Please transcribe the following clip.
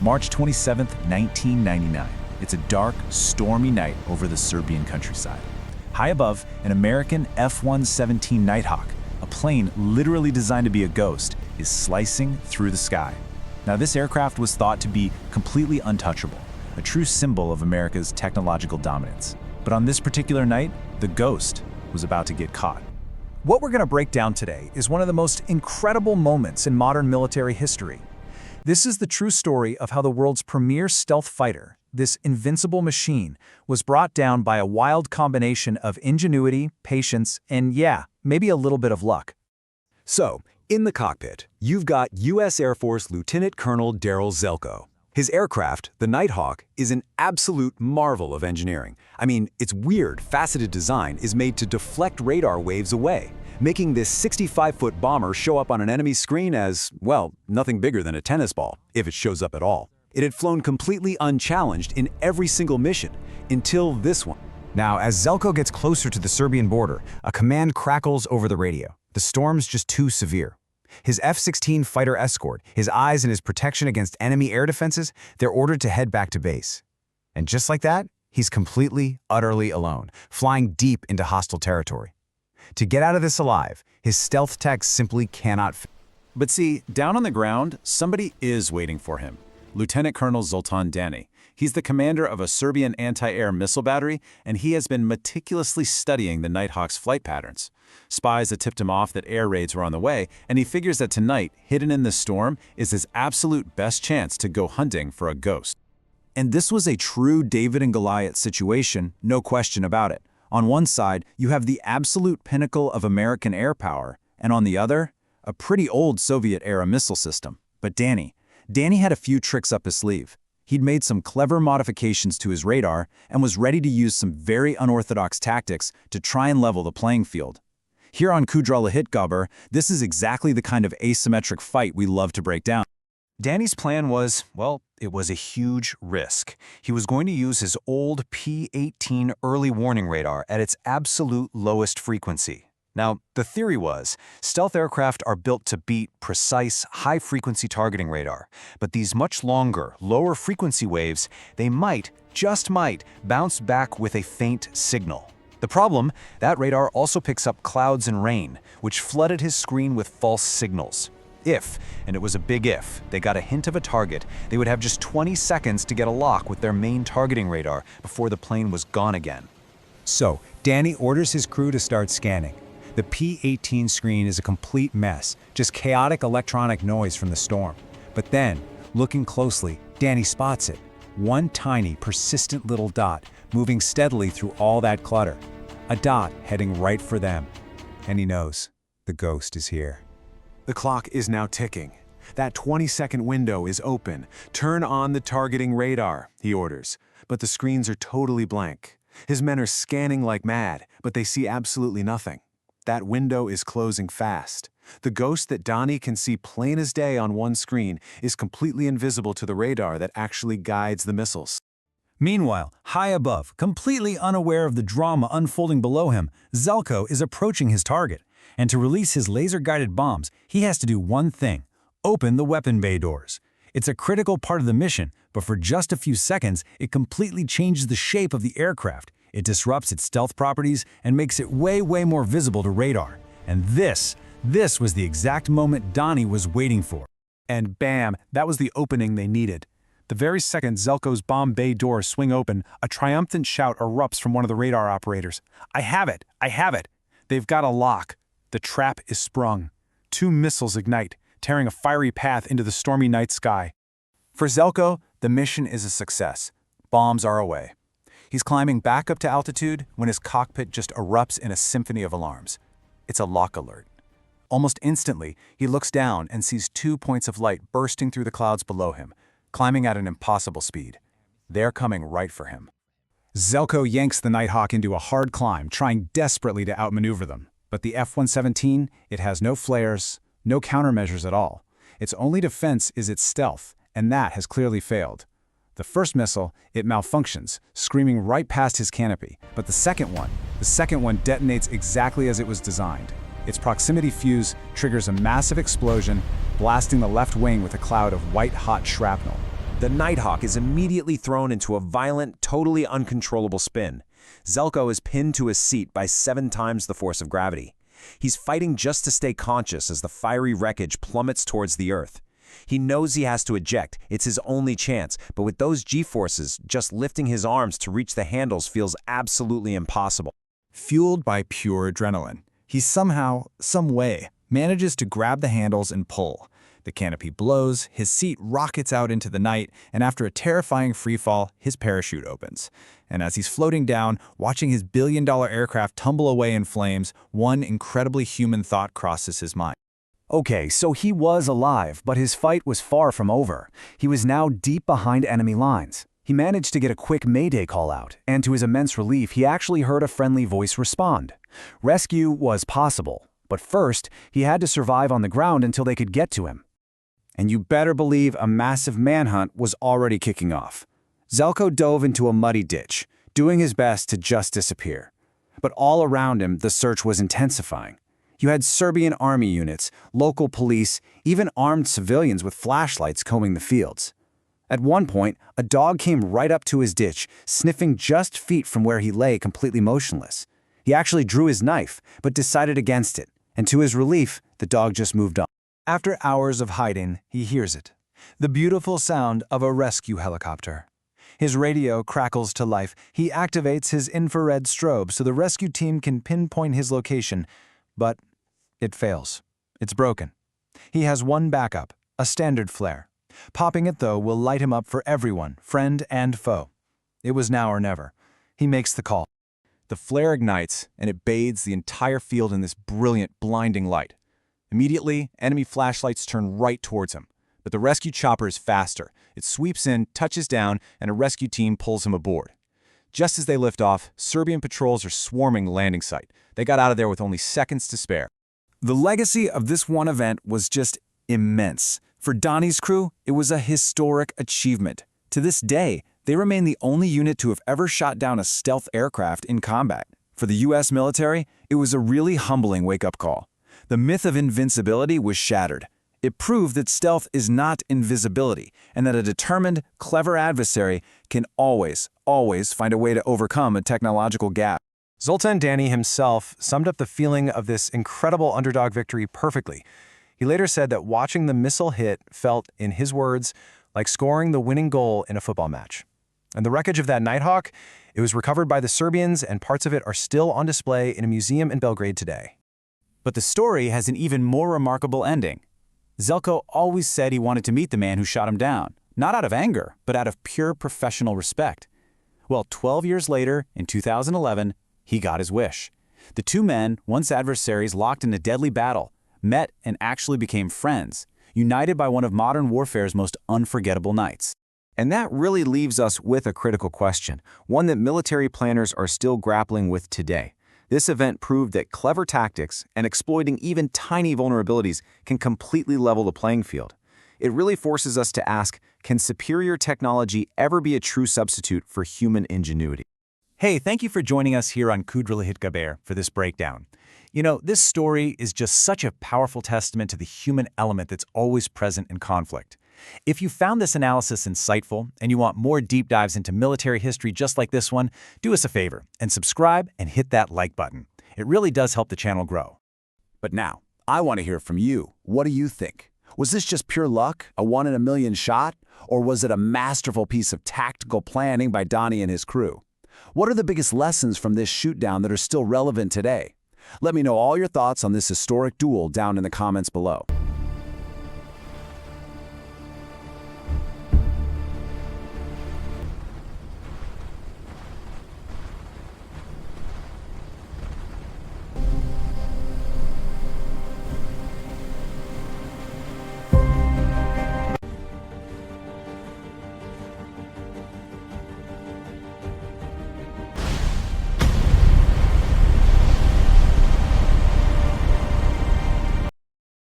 March 27, 1999. It's a dark, stormy night over the Serbian countryside. High above, an American F-117 Nighthawk, a plane literally designed to be a ghost, is slicing through the sky. Now, this aircraft was thought to be completely untouchable, a true symbol of America's technological dominance. But on this particular night, the ghost was about to get caught. What we're going to break down today is one of the most incredible moments in modern military history. This is the true story of how the world's premier stealth fighter, this invincible machine, was brought down by a wild combination of ingenuity, patience, and yeah, maybe a little bit of luck. So, in the cockpit, you've got U.S. Air Force Lieutenant Colonel Darryl Zelko. His aircraft, the Nighthawk, is an absolute marvel of engineering. I mean, its weird, faceted design is made to deflect radar waves away, making this 65-foot bomber show up on an enemy's screen as, well, nothing bigger than a tennis ball, if it shows up at all. It had flown completely unchallenged in every single mission, until this one. Now, as Zelko gets closer to the Serbian border, a command crackles over the radio. The storm's just too severe. His F-16 fighter escort, his eyes and his protection against enemy air defenses, they're ordered to head back to base. And just like that, he's completely, utterly alone, flying deep into hostile territory. To get out of this alive, his stealth tech simply cannot. But see, down on the ground, somebody is waiting for him. Lieutenant Colonel Zoltan Dani. He's the commander of a Serbian anti-air missile battery, and he has been meticulously studying the Nighthawk's flight patterns. Spies had tipped him off that air raids were on the way, and he figures that tonight, hidden in the storm, is his absolute best chance to go hunting for a ghost. And this was a true David and Goliath situation, no question about it. On one side, you have the absolute pinnacle of American air power, and on the other, a pretty old Soviet-era missile system. But Dani had a few tricks up his sleeve. He'd made some clever modifications to his radar and was ready to use some very unorthodox tactics to try and level the playing field. Here on Qudrah Lehitgaber, this is exactly the kind of asymmetric fight we love to break down. Dani's plan was, well, it was a huge risk. He was going to use his old P-18 early warning radar at its absolute lowest frequency. Now, the theory was, stealth aircraft are built to beat precise, high-frequency targeting radar, but these much longer, lower-frequency waves, they might, just might, bounce back with a faint signal. The problem, that radar also picks up clouds and rain, which flooded his screen with false signals. If, and it was a big if, they got a hint of a target, they would have just 20 seconds to get a lock with their main targeting radar before the plane was gone again. So, Dani orders his crew to start scanning. The P-18 screen is a complete mess, just chaotic electronic noise from the storm. But then, looking closely, Dani spots it. One tiny, persistent little dot, moving steadily through all that clutter. A dot heading right for them. And he knows, the ghost is here. The clock is now ticking. That 20-second window is open. Turn on the targeting radar, he orders. But the screens are totally blank. His men are scanning like mad, but they see absolutely nothing. That window is closing fast. The ghost that Dani can see plain as day on one screen is completely invisible to the radar that actually guides the missiles. Meanwhile, high above, completely unaware of the drama unfolding below him, Zelko is approaching his target. And to release his laser-guided bombs, he has to do one thing: open the weapon bay doors. It's a critical part of the mission, but for just a few seconds, it completely changes the shape of the aircraft. It disrupts its stealth properties and makes it way more visible to radar. And this was the exact moment Dani was waiting for. And bam, that was the opening they needed. The very second Zelko's bomb bay doors swing open, a triumphant shout erupts from one of the radar operators. I have it! I have it! They've got a lock. The trap is sprung. 2 missiles ignite, tearing a fiery path into the stormy night sky. For Zelko, the mission is a success. Bombs are away. He's climbing back up to altitude when his cockpit just erupts in a symphony of alarms. It's a lock alert. Almost instantly, he looks down and sees 2 points of light bursting through the clouds below him, climbing at an impossible speed. They're coming right for him. Zelko yanks the Nighthawk into a hard climb, trying desperately to outmaneuver them. But the F-117, it has no flares, no countermeasures at all. Its only defense is its stealth, and that has clearly failed. The first missile, it malfunctions, screaming right past his canopy. But the second one detonates exactly as it was designed. Its proximity fuse triggers a massive explosion, blasting the left wing with a cloud of white-hot shrapnel. The Nighthawk is immediately thrown into a violent, totally uncontrollable spin. Zelko is pinned to his seat by 7 times the force of gravity. He's fighting just to stay conscious as the fiery wreckage plummets towards the earth. He knows he has to eject, it's his only chance, but with those G-forces, just lifting his arms to reach the handles feels absolutely impossible. Fueled by pure adrenaline, he somehow, some way, manages to grab the handles and pull. The canopy blows, his seat rockets out into the night, and after a terrifying freefall, his parachute opens. And as he's floating down, watching his billion-dollar aircraft tumble away in flames, one incredibly human thought crosses his mind. Okay, so he was alive, but his fight was far from over. He was now deep behind enemy lines. He managed to get a quick Mayday call out, and to his immense relief, he actually heard a friendly voice respond. Rescue was possible, but first, he had to survive on the ground until they could get to him. And you better believe a massive manhunt was already kicking off. Zelko dove into a muddy ditch, doing his best to just disappear. But all around him, the search was intensifying. You had Serbian army units, local police, even armed civilians with flashlights combing the fields. At one point, a dog came right up to his ditch, sniffing just feet from where he lay completely motionless. He actually drew his knife, but decided against it, and to his relief, the dog just moved on. After hours of hiding, he hears it. The beautiful sound of a rescue helicopter. His radio crackles to life. He activates his infrared strobe so the rescue team can pinpoint his location, but it fails. It's broken. He has one backup, a standard flare. Popping it, though, will light him up for everyone, friend and foe. It was now or never. He makes the call. The flare ignites, and it bathes the entire field in this brilliant, blinding light. Immediately, enemy flashlights turn right towards him. But the rescue chopper is faster. It sweeps in, touches down, and a rescue team pulls him aboard. Just as they lift off, Serbian patrols are swarming the landing site. They got out of there with only seconds to spare. The legacy of this one event was just immense. For Donnie's crew, it was a historic achievement. To this day, they remain the only unit to have ever shot down a stealth aircraft in combat. For the U.S. military, it was a really humbling wake-up call. The myth of invincibility was shattered. It proved that stealth is not invisibility, and that a determined, clever adversary can always find a way to overcome a technological gap. Zoltan Dani himself summed up the feeling of this incredible underdog victory perfectly. He later said that watching the missile hit felt, in his words, like scoring the winning goal in a football match. And the wreckage of that Nighthawk, it was recovered by the Serbians, and parts of it are still on display in a museum in Belgrade today. But the story has an even more remarkable ending. Zelko always said he wanted to meet the man who shot him down, not out of anger, but out of pure professional respect. Well, 12 years later, in 2011, he got his wish. The two men, once adversaries locked in a deadly battle, met and actually became friends, united by one of modern warfare's most unforgettable nights. And that really leaves us with a critical question, one that military planners are still grappling with today. This event proved that clever tactics and exploiting even tiny vulnerabilities can completely level the playing field. It really forces us to ask, can superior technology ever be a true substitute for human ingenuity? Hey, thank you for joining us here on Qudrah Lehitgaber for this breakdown. You know, this story is just such a powerful testament to the human element that's always present in conflict. If you found this analysis insightful and you want more deep dives into military history just like this one, do us a favor and subscribe and hit that like button. It really does help the channel grow. But now, I want to hear from you. What do you think? Was this just pure luck, a one-in-a-million shot, or was it a masterful piece of tactical planning by Donnie and his crew? What are the biggest lessons from this shootdown that are still relevant today? Let me know all your thoughts on this historic duel down in the comments below.